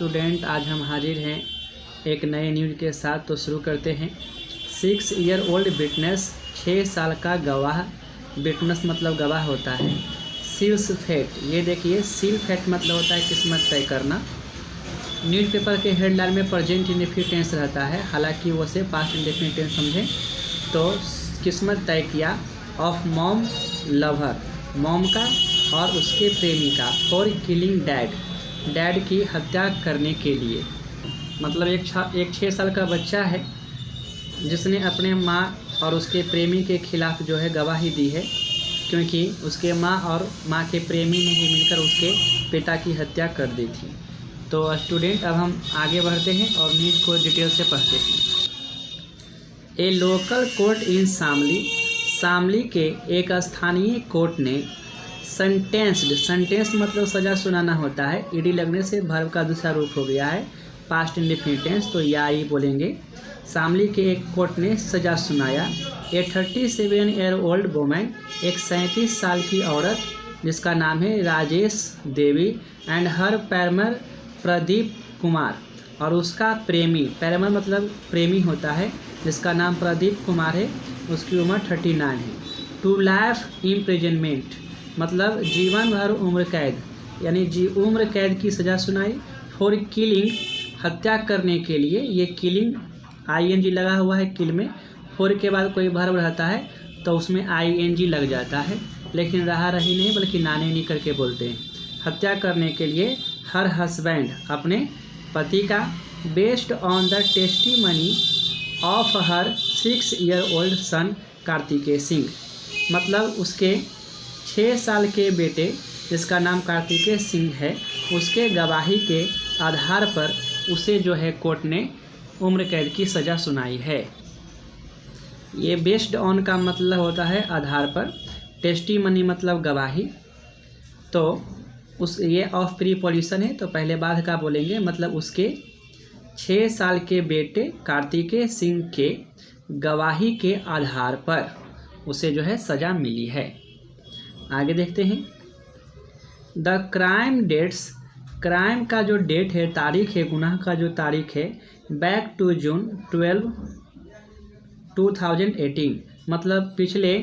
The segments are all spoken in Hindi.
स्टूडेंट, आज हम हाजिर हैं एक नए न्यूज़ के साथ। तो शुरू करते हैं। 6 ईयर ओल्ड विटनेस, 6 साल का गवाह। विटनेस मतलब गवाह होता है। सील्स फेट, ये देखिए सील फेट मतलब होता है किस्मत तय करना। न्यूज़पेपर के हेडलाइन में प्रेजेंट इंडेफिनिट टेंस रहता है, हालांकि वो से पास्ट इंडेफिनिट टेंस समझें। तो किस्मत तय किया ऑफ मॉम लवर, मॉम का और उसके प्रेमी का, फॉर किलिंग डैड, डैड की हत्या करने के लिए। मतलब एक 6 साल का बच्चा है जिसने अपने माँ और उसके प्रेमी के खिलाफ जो है गवाही दी है, क्योंकि उसके माँ और माँ के प्रेमी ने ही मिलकर उसके पिता की हत्या कर दी थी। तो स्टूडेंट, अब हम आगे बढ़ते हैं और न्यूज़ को डिटेल से पढ़ते हैं। ए लोकल कोर्ट इन शामली, शामली के एक स्थानीय कोर्ट ने सेंटेंस्ड, सेंटेंस मतलब सज़ा सुनाना होता है। ईडी लगने से वर्ब का दूसरा रूप हो गया है पास्ट इंडेफिनिट टेंस, तो या ही बोलेंगे। शामली के एक कोर्ट ने सज़ा सुनाया ए 37 ईयर ओल्ड वुमन, एक 37 साल की औरत जिसका नाम है राजेश देवी, एंड हर पैरमर प्रदीप कुमार, और उसका प्रेमी, पैरमर मतलब प्रेमी होता है, जिसका नाम प्रदीप कुमार है, उसकी उम्र 39 है। टू लाइफ इम्प्रिजनमेंट मतलब जीवन भर उम्र कैद, यानी उम्र कैद की सज़ा सुनाई। फॉर किलिंग, हत्या करने के लिए, ये किलिंग ING लगा हुआ है किल में। फॉर के बाद कोई वर्ब रहता है तो उसमें ING लग जाता है, लेकिन रहा रही नहीं बल्कि नाने नहीं करके बोलते हैं। हत्या करने के लिए हर हस्बैंड, अपने पति का, based on the testimony of her 6 year old son Kartikeya Singh, मतलब उसके 6 साल के बेटे जिसका नाम कार्तिकेय सिंह है, उसके गवाही के आधार पर उसे जो है कोर्ट ने उम्र कैद की सज़ा सुनाई है। ये बेस्ड ऑन का मतलब होता है आधार पर, टेस्टिमनी मतलब गवाही। तो ये ऑफ प्रीपोजिशन है, तो पहले बाद का बोलेंगे, मतलब उसके 6 साल के बेटे कार्तिकेय सिंह के गवाही के आधार पर उसे जो है सज़ा मिली है। आगे देखते हैं। द क्राइम डेट्स, क्राइम का जो डेट है, तारीख है, गुनाह का जो तारीख है, बैक टू जून 12, 2018, मतलब पिछले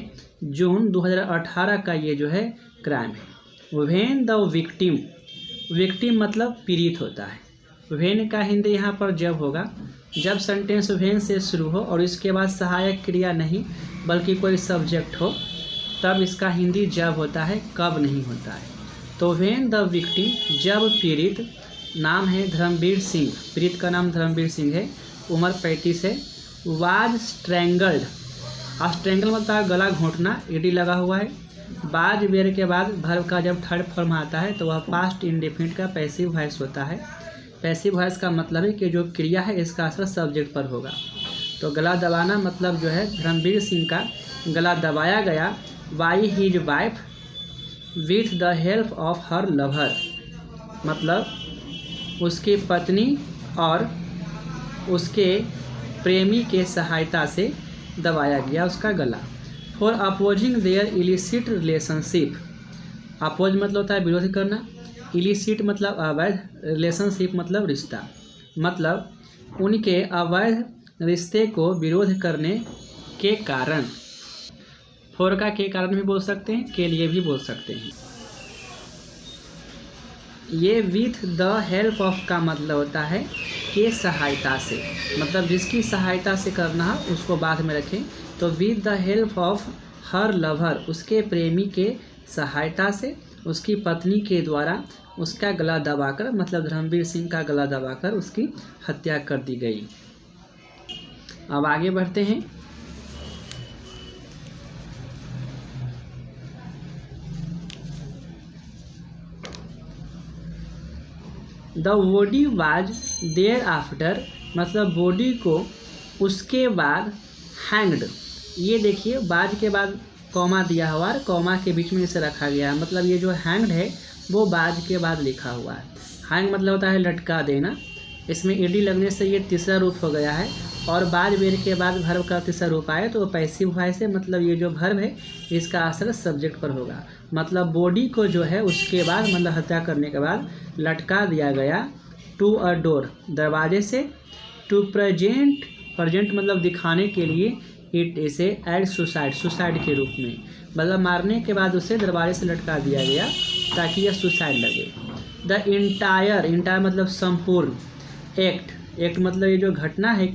जून 2018 का ये जो है क्राइम है। व्हेन द विक्टिम, विक्टिम मतलब पीड़ित होता है। व्हेन का हिंदी यहाँ पर जब होगा, जब सेंटेंस व्हेन से शुरू हो और इसके बाद सहायक क्रिया नहीं बल्कि कोई सब्जेक्ट हो, तब इसका हिंदी जब होता है, कब नहीं होता है। तो व्हेन द विक्टिम, जब पीड़ित, नाम है धर्मवीर सिंह, पीड़ित का नाम धर्मवीर सिंह है, उम्र 35 है। वाज स्ट्रैंगल्ड, स्ट्रैंगल मतलब गला घोंटना, ईडी लगा हुआ है। बाज वेर के बाद वर्ब का जब थर्ड फॉर्म आता है तो वह पास्ट इंडेफिनिट का पैसिव वॉइस होता है। पैसिव वॉइस का मतलब है कि जो क्रिया है इसका असर सब्जेक्ट पर होगा। तो गला दबाना मतलब जो है धर्मवीर सिंह का गला दबाया गया by his wife with the help of her lover, मतलब उसकी पत्नी और उसके प्रेमी के सहायता से दबाया गया उसका गला। For opposing their illicit relationship, oppose मतलब होता है विरोध करना, इलिसिट मतलब अवैध, रिलेशनशिप मतलब रिश्ता, मतलब उनके अवैध रिश्ते को विरोध करने के कारण। फॉर का के कारण भी बोल सकते हैं, के लिए भी बोल सकते हैं। ये विथ द हेल्प ऑफ का मतलब होता है के सहायता से, मतलब जिसकी सहायता से करना है उसको बाद में रखें। तो with the help of her lover, उसके प्रेमी के सहायता से, उसकी पत्नी के द्वारा उसका गला दबाकर, मतलब धर्मवीर सिंह का गला दबाकर उसकी हत्या कर दी गई। अब आगे बढ़ते हैं। The body was there after, मतलब बॉडी को उसके बाद हैंग्ड, ये देखिए बाज के बाद कॉमा दिया हुआ है, कॉमा के बीच में इसे रखा गया है, मतलब ये जो हैंग्ड है वो बाज के बाद लिखा हुआ है। हैंग मतलब होता है लटका देना, इसमें ईडी लगने से ये तीसरा रूप हो गया है। और बाज बेर के बाद वर्ब का तीसरा रूप आए तो पैसिव वॉइस है, मतलब ये जो वर्ब है इसका असर सब्जेक्ट पर होगा। मतलब बॉडी को जो है उसके बाद, मतलब हत्या करने के बाद लटका दिया गया टू अ डोर, दरवाजे से, टू प्रेजेंट, प्रेजेंट मतलब दिखाने के लिए, इट इसे एड सुसाइड, सुसाइड के रूप में, मतलब मारने के बाद उसे दरवाजे से लटका दिया गया ताकि यह सुसाइड लगे। द इंटायर, इंटायर मतलब संपूर्ण, एक्ट, एक्ट मतलब ये जो घटना है,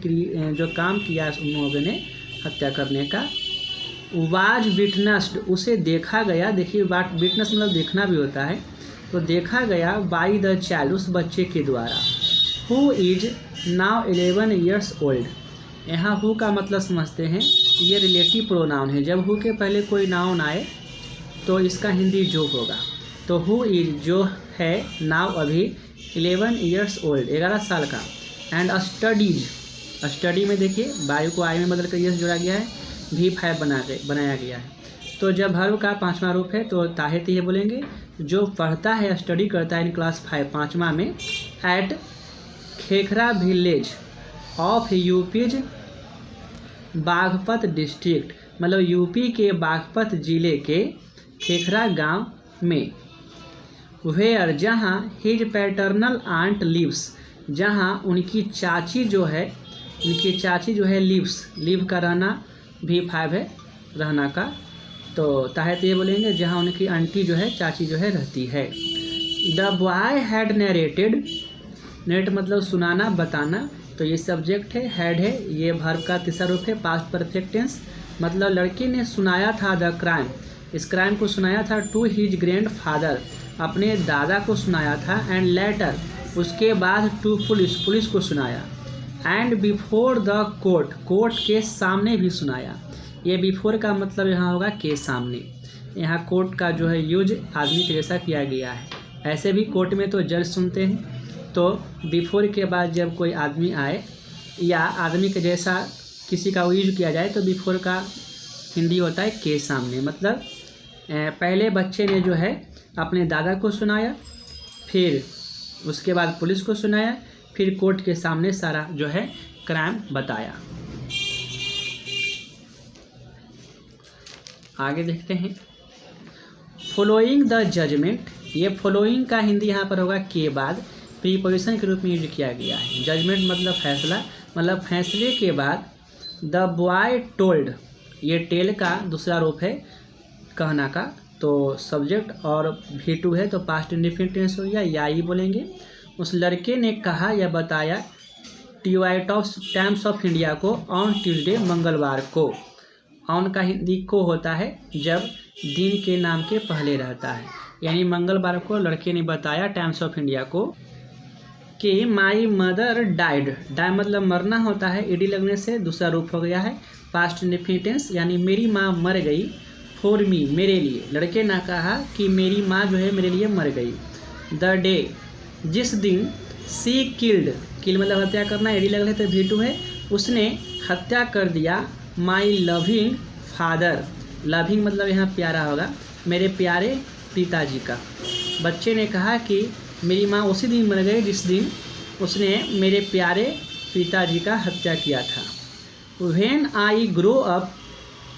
जो काम किया उन लोगों ने हत्या करने का, वाज विटनेस्ड, उसे देखा गया, देखिए विटनेस मतलब देखना भी होता है, तो देखा गया बाई द चाइल्ड, उस बच्चे के द्वारा, who is now 11 years old. यहाँ हु का मतलब समझते हैं, ये रिलेटिव प्रोनाउन है, जब हु के पहले कोई नाउन आए तो इसका हिंदी जो होगा, तो हु इज जो है, नाउ अभी 11 years ओल्ड, 11 साल का, एंड स्टडीज, स्टडी में देखिए बायु को आई में बदल कर यस जोड़ा गया है, V5 बनाया गया है। तो जब भर्व का 5वां रूप है तो ताहे तिहे बोलेंगे, जो पढ़ता है, स्टडी करता है इन क्लास 5 5वां में, at Khekhra village of UP's Baghpat district, मतलब यूपी के बागपत जिले के खेखरा गांव में, वेयर जहां हिज पैटर्नल आंट लिव्स, जहां उनकी चाची जो है, लिव का रहना V5 है, रहना का, तो ताहे ये बोलेंगे जहाँ उनकी आंटी जो है, चाची जो है रहती है। The boy had narrated, net मतलब सुनाना, बताना, तो ये सब्जेक्ट है, हैड है, ये वर्ब का तीसरा रूप है, पास्ट परफेक्ट टेंस, मतलब लड़के ने सुनाया था द क्राइम, इस क्राइम को सुनाया था, टू हिज ग्रैंड फादर, अपने दादा को सुनाया था, एंड लेटर, उसके बाद टू पुलिस, पुलिस को सुनाया, and before the court, court के सामने भी सुनाया। ये बिफोर का मतलब यहाँ होगा के सामने, यहाँ कोर्ट का जो है यूज आदमी के जैसा किया गया है, ऐसे भी कोर्ट में तो जज सुनते हैं, तो बिफोर के बाद जब कोई आदमी आए या आदमी के जैसा किसी का यूज किया जाए तो बिफोर का हिंदी होता है के सामने, मतलब पहले बच्चे ने जो है अपने दादा को सुनाया, फिर उसके बाद पुलिस को सुनाया, फिर कोर्ट के सामने सारा जो है क्राइम बताया। आगे देखते हैं, फॉलोइंग द जजमेंट, ये फॉलोइंग का हिंदी यहाँ पर होगा के बाद, प्रीपोजिशन के रूप में यूज किया गया है। जजमेंट मतलब फैसला, मतलब फैसले के बाद, द बॉय टोल्ड, ये टेल का दूसरा रूप है, कहना का, तो सब्जेक्ट और V2 है तो पास्ट इंडेफिनिट टेंस हो गया, या ही बोलेंगे। उस लड़के ने कहा या बताया टाइम्स ऑफ इंडिया को ऑन ट्यूसडे, मंगलवार को, ऑन का हिंदी को होता है जब दिन के नाम के पहले रहता है, यानी मंगलवार को लड़के ने बताया टाइम्स ऑफ इंडिया को कि माई मदर डाइड, डाई मतलब मरना होता है, ईडी लगने से दूसरा रूप हो गया है, पास्ट इंडेफिनिट टेंस, यानी मेरी माँ मर गई, फॉर मी, मेरे लिए, लड़के ने कहा कि मेरी माँ जो है मेरे लिए मर गई। द डे, जिस दिन, सी किल्ड, किल मतलब हत्या करना, एडी लग रहे तो V2 है, उसने हत्या कर दिया, माई लविंग फादर, लविंग मतलब यहाँ प्यारा होगा, मेरे प्यारे पिताजी का। बच्चे ने कहा कि मेरी माँ उसी दिन मर गई जिस दिन उसने मेरे प्यारे पिताजी का हत्या किया था। When I grow up,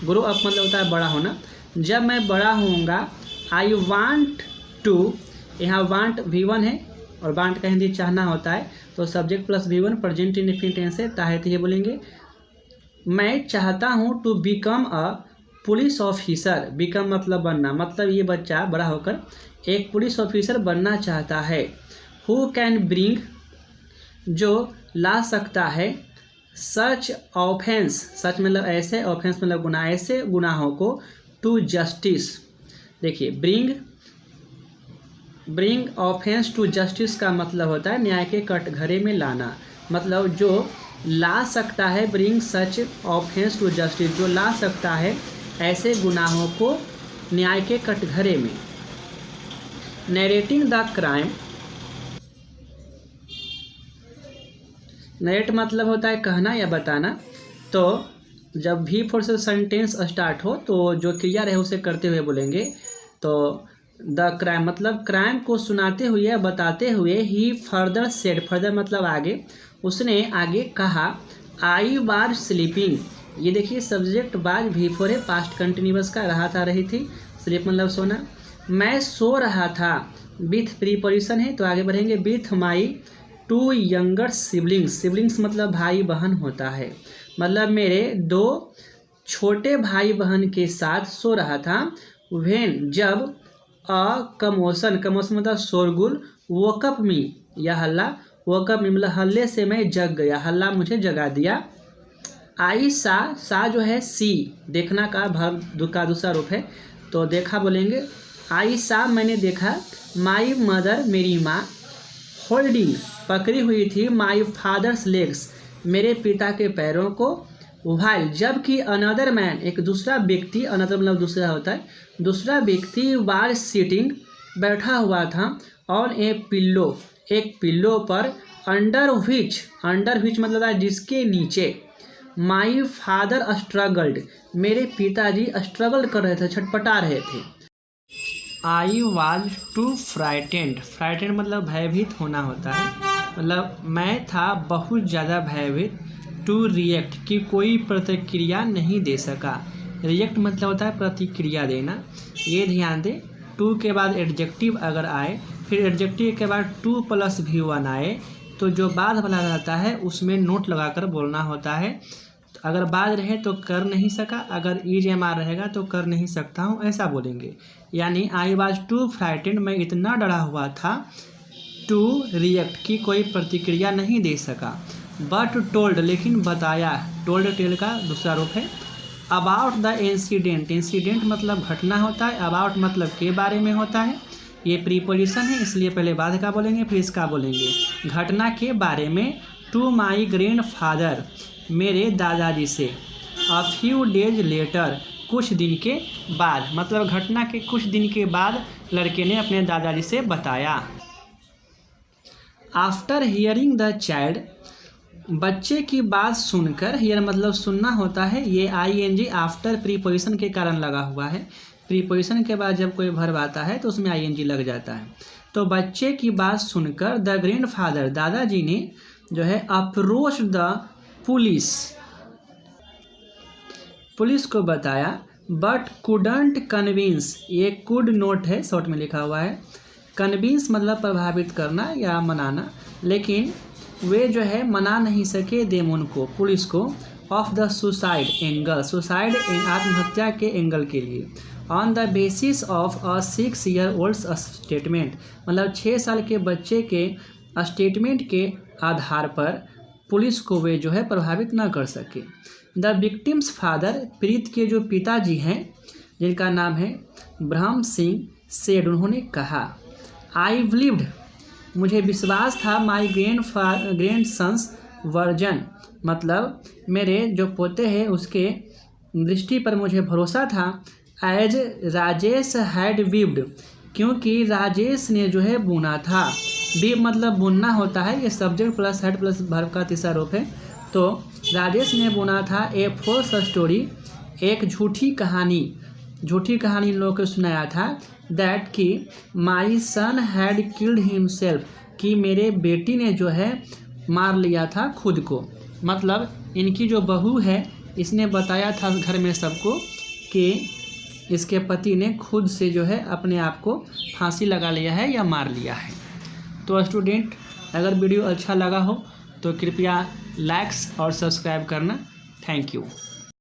grow up मतलब होता है बड़ा होना, जब मैं बड़ा होऊंगा, आई वांट टू, यहाँ वांट V1 है और वांट का हिंदी चाहना होता है, तो subject plus V1 present indefinite tense है, ताहे तिहे बोलेंगे। मैं चाहता हूँ to become a police officer, become मतलब बनना, मतलब ये बच्चा बड़ा होकर एक पुलिस ऑफिसर बनना चाहता है। हु कैन ब्रिंग, जो ला सकता है, सच ऑफेंस, सच मतलब ऐसे, ऑफेंस मतलब गुनाह, ऐसे गुनाहों को, टू जस्टिस, देखिए ब्रिंग ऑफेंस टू जस्टिस का मतलब होता है न्याय के कटघरे में लाना, मतलब जो ला सकता है, bring such offence to justice, जो ला सकता है ऐसे गुनाहों को न्याय के कटघरे में। नरेटिंग द क्राइम, नरेट मतलब होता है कहना या बताना, तो जब V4 से सेंटेंस स्टार्ट हो तो जो क्रिया रहे उसे करते हुए बोलेंगे, तो द क्राइम मतलब क्राइम को सुनाते हुए या बताते हुए, ही फर्दर सेड, फर्दर मतलब आगे, उसने आगे कहा, आई वार स्लीपिंग, ये देखिए सब्जेक्ट बाद V4 है, पास्ट कंटिन्यूअस का, रहा था रही थी, स्लीप मतलब सोना, मैं सो रहा था, विथ प्रीपोजिशन है तो आगे बढ़ेंगे, with my 2 younger siblings, siblings मतलब भाई बहन होता है, मतलब मेरे 2 छोटे भाई बहन के साथ सो रहा था। व्हेन जब कमोशन, कमोशन मतलब शोरगुल, वोकअप मी या हल्ला, वोकअप मी मतलब हल्ले से मैं जग गया, हल्ला मुझे जगा दिया। आई सा जो है सी, देखना का वर्ब का दूसरा रूप है, तो देखा बोलेंगे। आई सा मैंने देखा, माई मदर मेरी माँ, होल्डिंग पकड़ी हुई थी, माई फादर्स लेग्स मेरे पिता के पैरों को, व्हाइल जबकि अनदर मैन एक दूसरा व्यक्ति, अनदर मतलब दूसरा होता है, दूसरा व्यक्ति वार सीटिंग बैठा हुआ था, ऑन ए पिल्लो एक पिल्लो पर, अंडर विच मतलब है जिसके नीचे, माई फादर स्ट्रगल्ड मेरे पिताजी स्ट्रगल कर रहे थे, छटपटा रहे थे। I was too frightened, frightened मतलब भयभीत होना होता है, मतलब मैं था बहुत ज़्यादा भयभीत, टू रिएक्ट कि कोई प्रतिक्रिया नहीं दे सका, रिएक्ट मतलब होता है प्रतिक्रिया देना। ये ध्यान दें, टू के बाद एडजेक्टिव अगर आए, फिर एडजेक्टिव के बाद 2 + V1 आए, तो जो बाद वाला रहता है उसमें नोट लगाकर बोलना होता है। अगर बाद रहे तो कर नहीं सका, अगर ER रहेगा तो कर नहीं सकता हूँ, ऐसा बोलेंगे। यानी आई वॉज टू फ्राइटेंड मैं इतना डरा हुआ था, टू रिएक्ट कि कोई प्रतिक्रिया नहीं दे सका, बट टोल्ड लेकिन बताया, टोल्ड टेल का दूसरा रूप है। अबाउट द इंसिडेंट, इंसिडेंट मतलब घटना होता है, अबाउट मतलब के बारे में होता है, ये प्रीपोजिशन है इसलिए पहले बाद का बोलेंगे फिर इसका बोलेंगे। घटना के बारे में, टू माई ग्रैंड फादर मेरे दादाजी से, अ फ्यू डेज लेटर कुछ दिन के बाद, मतलब घटना के कुछ दिन के बाद लड़के ने अपने दादाजी से बताया। आफ्टर हियरिंग द चाइल्ड बच्चे की बात सुनकर, हियर मतलब सुनना होता है, ये ING आफ्टर प्रीपोजिशन के कारण लगा हुआ है, प्रीपोजिशन के बाद जब कोई वर्ब आता है तो उसमें ING लग जाता है। तो बच्चे की बात सुनकर द ग्रैंडफादर दादाजी ने जो है अप्रोच द पुलिस को बताया, बट कुडंट कन्विंस, ये कुड नोट है शॉर्ट में लिखा हुआ है, कन्विंस मतलब प्रभावित करना या मनाना, लेकिन वे जो है मना नहीं सके देम उनको, पुलिस को, of the suicide angle, suicide आत्महत्या के एंगल के लिए, on the basis of a 6 year old statement मतलब 6 साल के बच्चे के स्टेटमेंट के आधार पर पुलिस को वे जो है प्रभावित ना कर सके। द विक्टिम्स फादर पीड़ित के जो पिताजी हैं जिनका नाम है ब्रह्म सिंह सेड, उन्होंने कहा, आई बिलीव्ड मुझे विश्वास था, माई ग्रैंड सन्स वर्जन मतलब मेरे जो पोते हैं उसके दृष्टि पर मुझे भरोसा था, एज राजेश हैड वीव्ड क्योंकि राजेश ने जो है बुना था, वीव मतलब बुनना होता है, ये subject plus head plus verb का तीसरा रूप है, तो राजेश ने बुना था ए फॉल्स स्टोरी एक झूठी कहानी इन लोगों को सुनाया था, दैट कि माई सन हैड किल्ड हिमसेल्फ कि मेरे बेटी ने जो है मार लिया था खुद को, मतलब इनकी जो बहू है इसने बताया था घर में सबको कि इसके पति ने खुद से जो है अपने आप को फांसी लगा लिया है या मार लिया है। तो स्टूडेंट अगर वीडियो अच्छा लगा हो तो कृपया लाइक्स और सब्सक्राइब करना। Thank you.